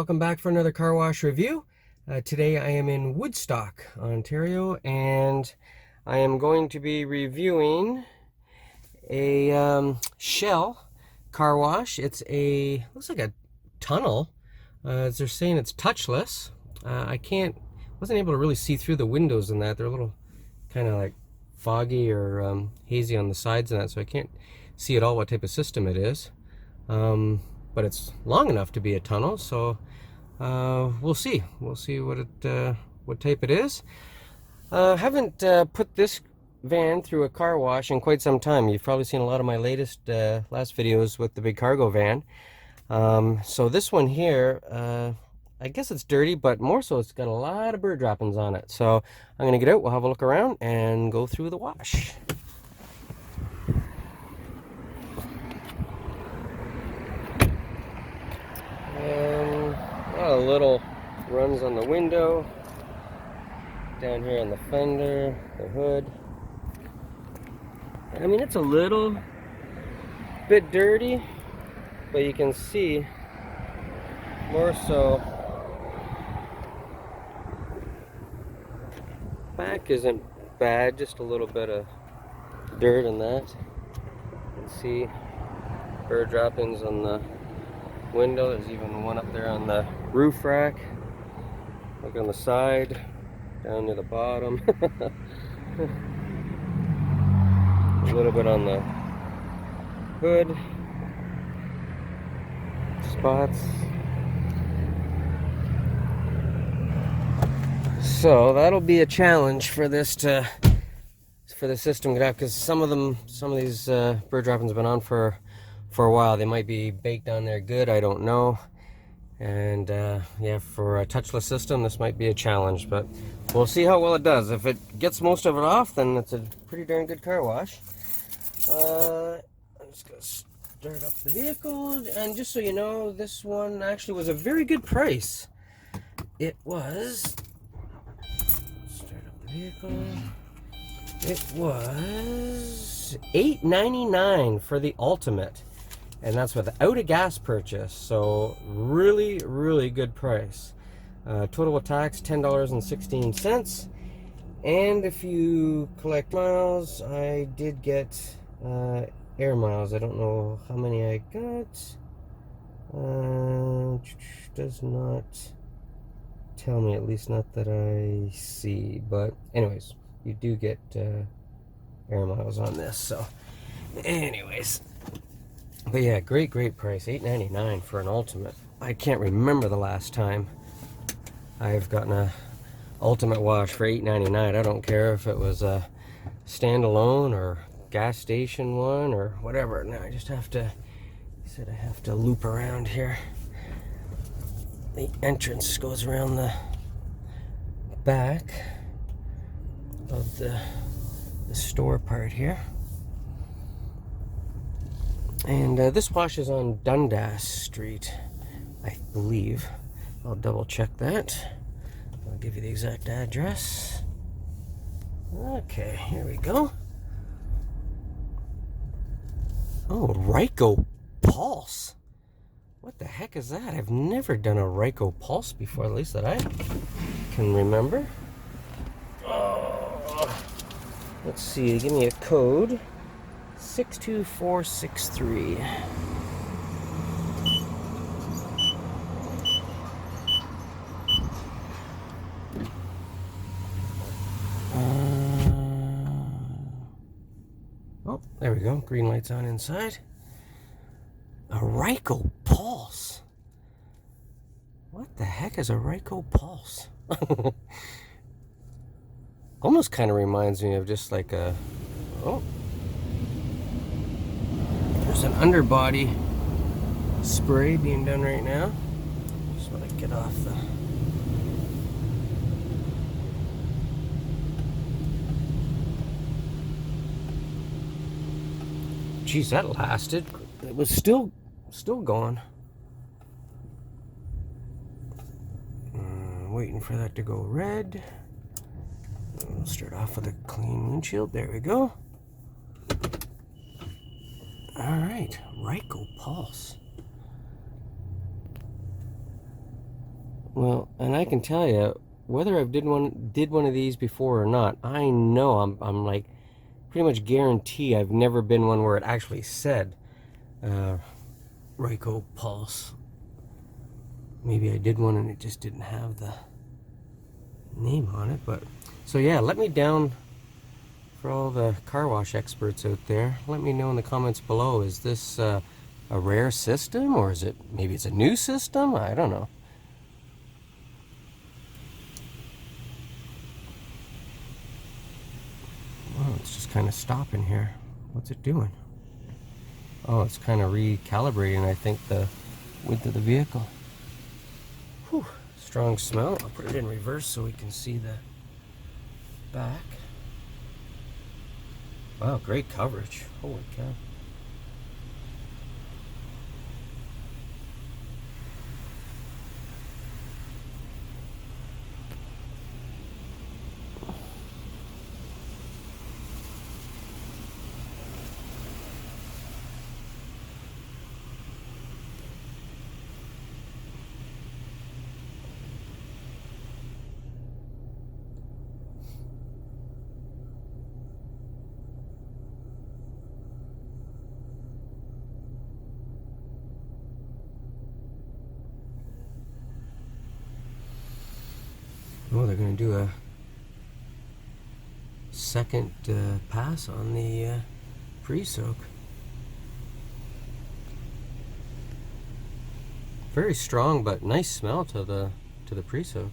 welcome back for another car wash review. Today I am in Woodstock, Ontario, and I am going to be reviewing a Shell car wash. Looks like a tunnel. As they're saying, it's touchless. Wasn't able to really see through the windows in that. They're a little kind of like foggy or hazy on the sides and that, so I can't see at all what type of system it is. But it's long enough to be a tunnel, so we'll see. We'll see what type it is. Haven't put this van through a car wash in quite some time. You've probably seen a lot of my last videos with the big cargo van. So this one here, I guess it's dirty, but more so it's got a lot of bird droppings on it. So I'm gonna get out, we'll have a look around and go through the wash. A lot of little runs on the window, down here on the fender, the hood. I mean, it's a little bit dirty, but you can see more so back isn't bad, just a little bit of dirt in that. You can see bird droppings on the window. There's even one up there on the roof rack. Look on the side, down near the bottom. A little bit on the hood spots. So that'll be a challenge for the system to get out, because some of these bird droppings have been on for a while. They might be baked on there good, I don't know. And yeah, for a touchless system, this might be a challenge, but we'll see how well it does. If it gets most of it off, then it's a pretty darn good car wash. I'm just gonna start up the vehicle, and just so you know, this one actually was a very good price. It was, start up the vehicle, it was $8.99 for the Ultimate. And that's without a gas purchase, so really, really good price. Total with tax, $10.16. And if you collect miles, I did get air miles. I don't know how many I got. Does not tell me, at least not that I see. But anyways, you do get air miles on this. So anyways. But yeah, great price, $8.99 for an Ultimate. I can't remember the last time I've gotten a Ultimate wash for $8.99. I don't care if it was a standalone or gas station one or whatever. Now I just have to, he said I have to loop around here. The entrance goes around the back of the store part here. And this wash is on Dundas Street, I believe. I'll double check that. I'll give you the exact address. Okay, here we go. Oh, Ryko Pulse. What the heck is that? I've never done a Ryko Pulse before, at least that I can remember. Oh, let's see, give me a code. 62463. Oh, there we go. Green light's on inside. A Ryko Pulse. What the heck is a Ryko Pulse? Almost kind of reminds me of just like a... Oh. There's an underbody spray being done right now. Just want to get off the... Geez, that lasted. It was still going. Waiting for that to go red. We'll start off with a clean windshield. There we go. All right, Ryko Pulse. Well, and I can tell you, whether I've did one of these before or not, I know I'm like pretty much guarantee I've never been one where it actually said Ryko Pulse. Maybe I did one and it just didn't have the name on it. But so yeah, let me down, for all the car wash experts out there, let me know in the comments below, is this a rare system, or is it, maybe it's a new system? I don't know. Oh, it's just kind of stopping here. What's it doing? Oh, it's kind of recalibrating, I think, the width of the vehicle. Whew, strong smell. I'll put it in reverse so we can see the back. Wow, great coverage. Holy cow. Oh, they're going to do a second pass on the pre-soak. Very strong, but nice smell to the pre-soak.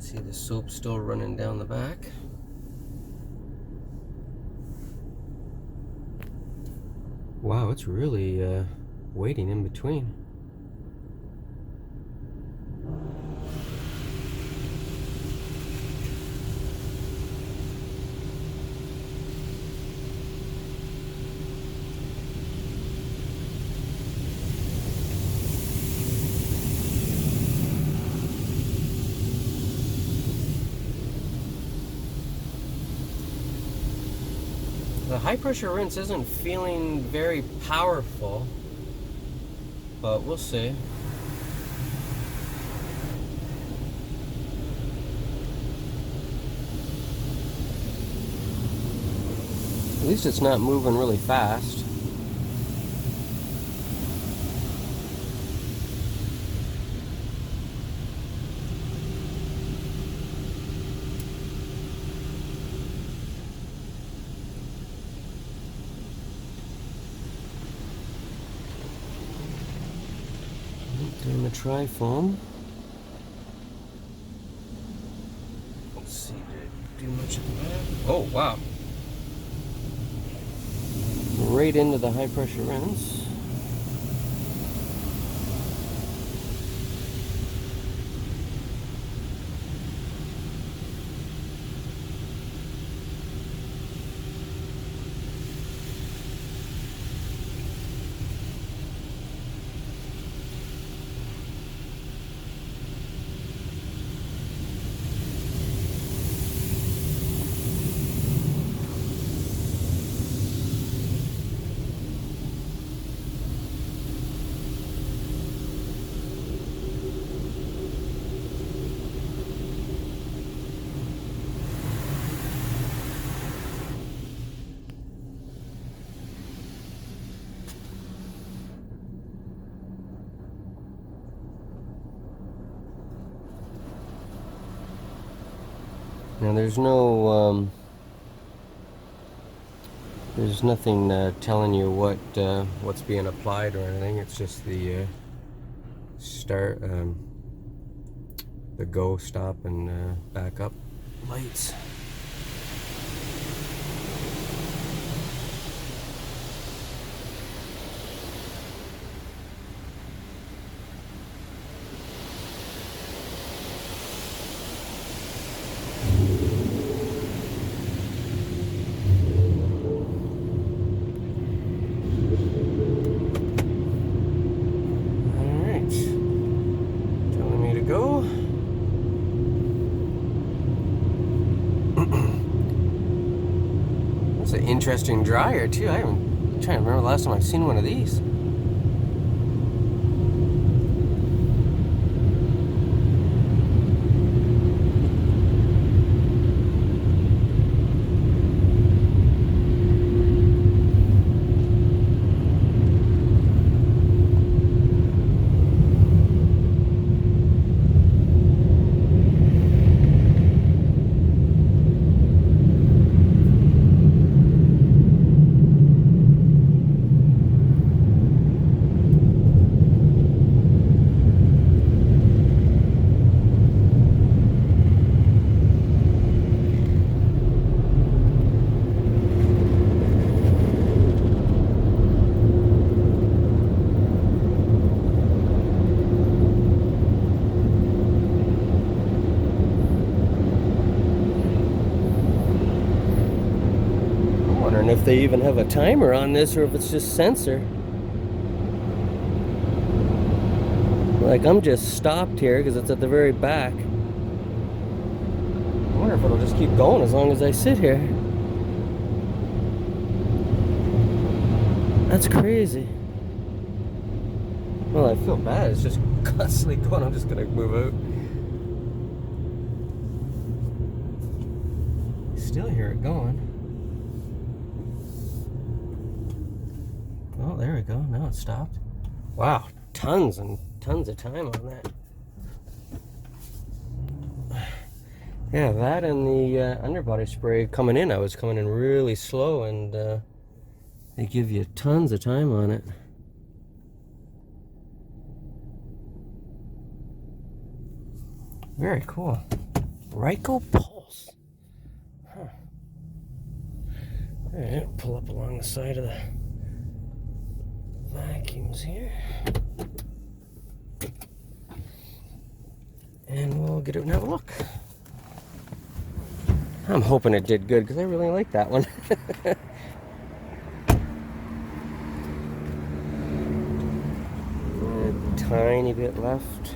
See the soap still running down the back. Wow, it's really waiting in between. The high pressure rinse isn't feeling very powerful, but we'll see. At least it's not moving really fast. Doing the tri-foam. Let's see, did it do much of the back? Oh, wow. Right into the high pressure rinse. Now there's no There's nothing telling you what's being applied or anything. It's just the start, the go, stop, and back up lights. Go. It's an interesting dryer too. I'm trying to remember the last time I've seen one of these. If they even have a timer on this or if it's just sensor. Like, I'm just stopped here because it's at the very back. I wonder if it'll just keep going as long as I sit here. That's crazy. Well, I feel bad. It's just constantly going. I'm just gonna move out. Still hear it going. Oh, there we go. Now it stopped. Wow, tons and tons of time on that. Yeah, that and the underbody spray coming in. I was coming in really slow, and they give you tons of time on it. Very cool. Ryko Pulse. Huh. All right, pull up along the side of the vacuums here, and we'll get it and have a look. I'm hoping it did good because I really like that one. A tiny bit left.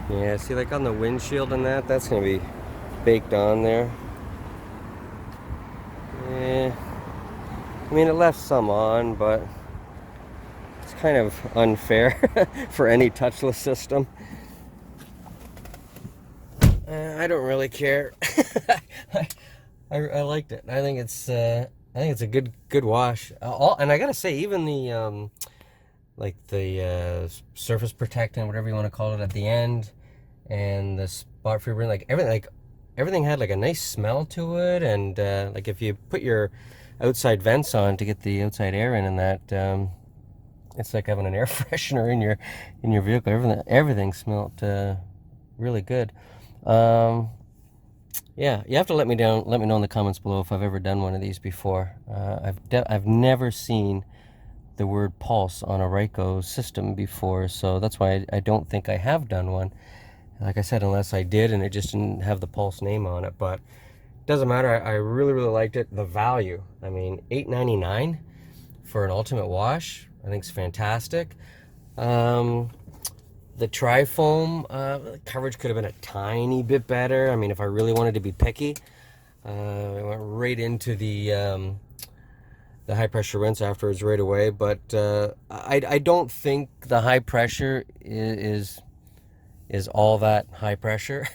Yeah, see, like on the windshield and that's gonna be baked on there. Yeah, I mean, it left some on, but it's kind of unfair for any touchless system. I don't really care. I liked it. I think it's a good wash. And I gotta say, even the like the surface protectant, whatever you want to call it, at the end, and the spot free burn, like everything had like a nice smell to it. And like if you put your outside vents on to get the outside air in, and that it's like having an air freshener in your vehicle. Everything smelled really good. Yeah, you have to let me know in the comments below if I've ever done one of these before. I've never seen the word pulse on a Ryko system before, so that's why I don't think I have done one. Like I said, unless I did and it just didn't have the pulse name on it. But it doesn't matter. I really liked it. The value, I mean, $8.99 for an ultimate wash, I think is fantastic. The tri-foam coverage could have been a tiny bit better. I mean, if I really wanted to be picky, I went right into the the high pressure rinse afterwards right away. But I don't think the high pressure is all that high pressure.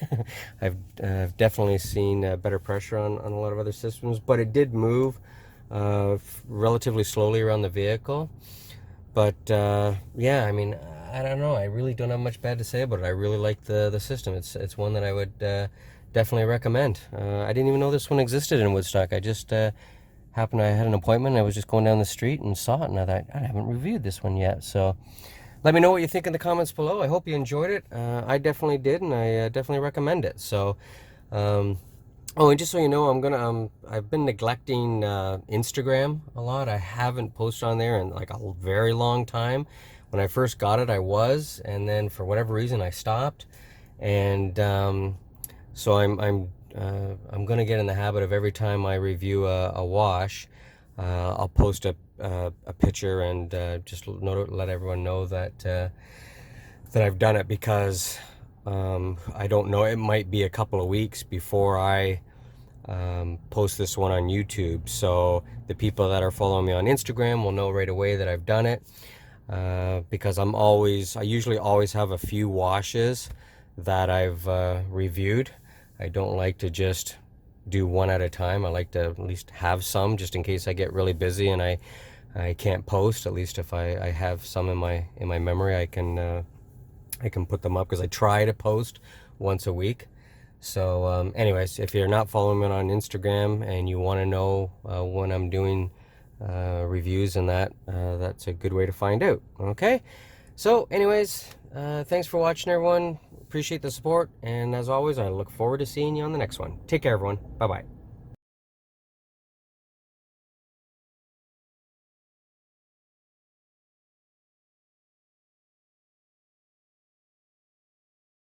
I've definitely seen better pressure on a lot of other systems, but it did move relatively slowly around the vehicle. But yeah, I mean, I don't know. I really don't have much bad to say about it. I really like the system. It's one that I would definitely recommend. I didn't even know this one existed in Woodstock. I just happened, I had an appointment. I was just going down the street and saw it, and I thought, I haven't reviewed this one yet. So let me know what you think in the comments below. I hope you enjoyed it. I definitely did, and I definitely recommend it. So, oh, and just so you know, I've been neglecting Instagram a lot. I haven't posted on there in like a very long time. When I first got it, I was, and then for whatever reason, I stopped. And so I'm gonna get in the habit of every time I review a wash, I'll post a picture and just let everyone know that that I've done it, because I don't know, it might be a couple of weeks before I post this one on YouTube. So the people that are following me on Instagram will know right away that I've done it, because I usually always have a few washes that I've reviewed. I don't like to just do one at a time. I like to at least have some, just in case I get really busy and I can't post. At least if I have some in my memory, I can put them up, because I try to post once a week. So anyways, if you're not following me on Instagram and you want to know when I'm doing reviews and that's a good way to find out. Okay, so anyways, thanks for watching, everyone. Appreciate the support, and as always, I look forward to seeing you on the next one. Take care, everyone. Bye bye.